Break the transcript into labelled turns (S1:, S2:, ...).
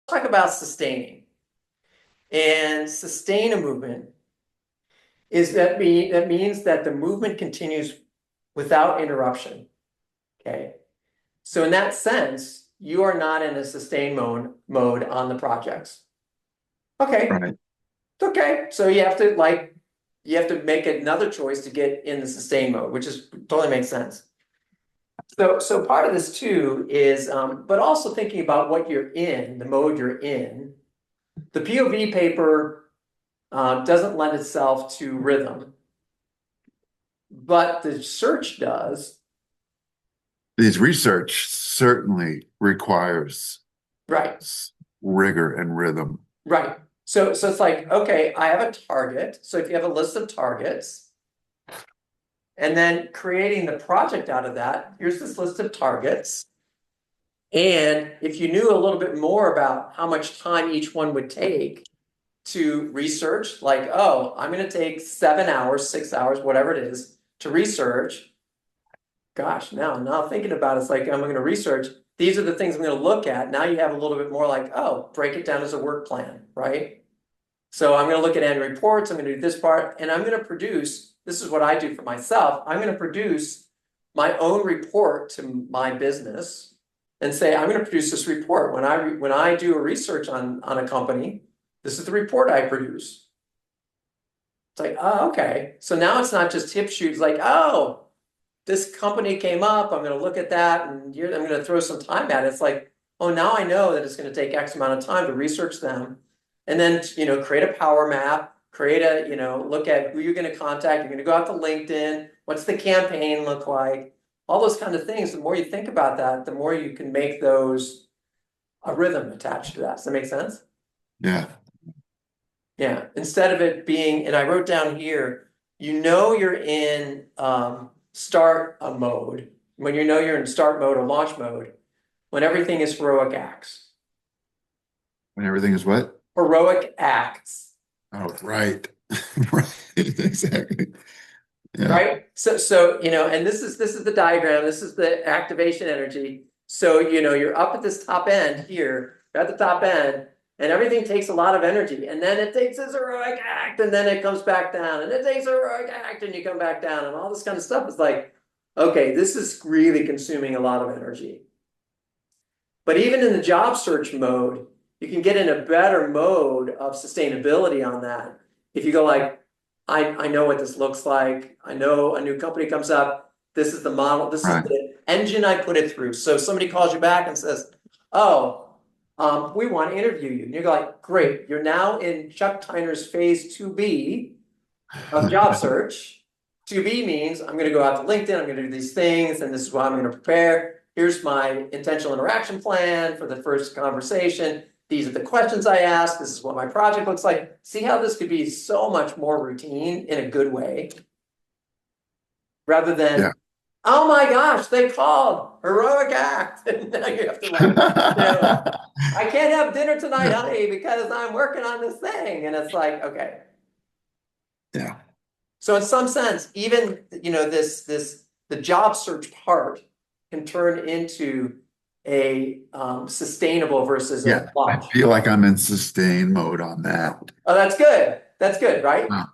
S1: talk about sustaining. And sustain a movement is that means that the movement continues without interruption. Okay. So in that sense, you are not in a sustain mode on the projects. Okay.
S2: Right.
S1: Okay. So you have to make another choice to get in the sustain mode, which is totally makes sense. So part of this too is, but also thinking about what you're in, the mode you're in. The POV paper doesn't lend itself to rhythm, but the search does.
S2: These research certainly requires
S1: Right,
S2: rigor and rhythm.
S1: right. So it's like, okay, I have a target. So if you have a list of targets, and then creating the project out of that, here's this list of targets. And if you knew a little bit more about how much time each one would take to research, like, oh, I'm going to take 7 hours, 6 hours, whatever it is, to research. Gosh, now thinking about it, it's like I'm going to research. These are the things I'm going to look at. Now you have a little bit more like, oh, break it down as a work plan, right? So I'm going to look at annual reports. I'm going to do this part, and I'm going to produce. This is what I do for myself. I'm going to produce my own report to my business and say, I'm going to produce this report. When I do a research on a company, this is the report I produce. It's like, oh, okay. So now it's not just hip shoots like, oh, this company came up, I'm going to look at that, and I'm going to throw some time at it. It's like, oh, now I know that it's going to take X amount of time to research them. And then, create a power map, look at who you're going to contact. You're going to go out to LinkedIn. What's the campaign look like? All those kind of things. The more you think about that, the more you can make those a rhythm attached to that. Does that make sense?
S2: Yeah.
S1: Yeah. Instead of it being, and I wrote down here, you're in start a mode. When you're in start mode or launch mode, when everything is heroic acts.
S2: When everything is what?
S1: Heroic acts.
S2: Oh, right. Right. Exactly. Yeah.
S1: Right? So and this is the diagram, this is the activation energy. So you're up at this top end here, you're at the top end, and everything takes a lot of energy. And then it takes this heroic act, and then it comes back down, and it takes a heroic act, and you come back down, and all this kind of stuff is like, okay, this is really consuming a lot of energy. But even in the job search mode, you can get in a better mode of sustainability on that. If you go like, I know what this looks like. I know a new company comes up. This is the model. This is
S2: Right.
S1: the engine I put it through. So somebody calls you back and says, oh, we want to interview you. And you're like, great. You're now in Chuck Tyner's phase 2B of job search. 2B means I'm going to go out to LinkedIn. I'm going to do these things. And this is what I'm going to prepare. Here's my intentional interaction plan for the first conversation. These are the questions I ask. This is what my project looks like. See how this could be so much more routine in a good way rather than,
S2: Yeah.
S1: oh my gosh, they called, heroic act. And now you have to I can't have dinner tonight,
S2: Yeah.
S1: honey, because I'm working on this thing. And it's like, okay.
S2: Yeah.
S1: So in some sense, even, the job search part can turn into a sustainable versus a
S2: Yeah. I
S1: launch.
S2: feel like I'm in sustain mode on that.
S1: Oh, that's good. That's good, right?
S2: Wow.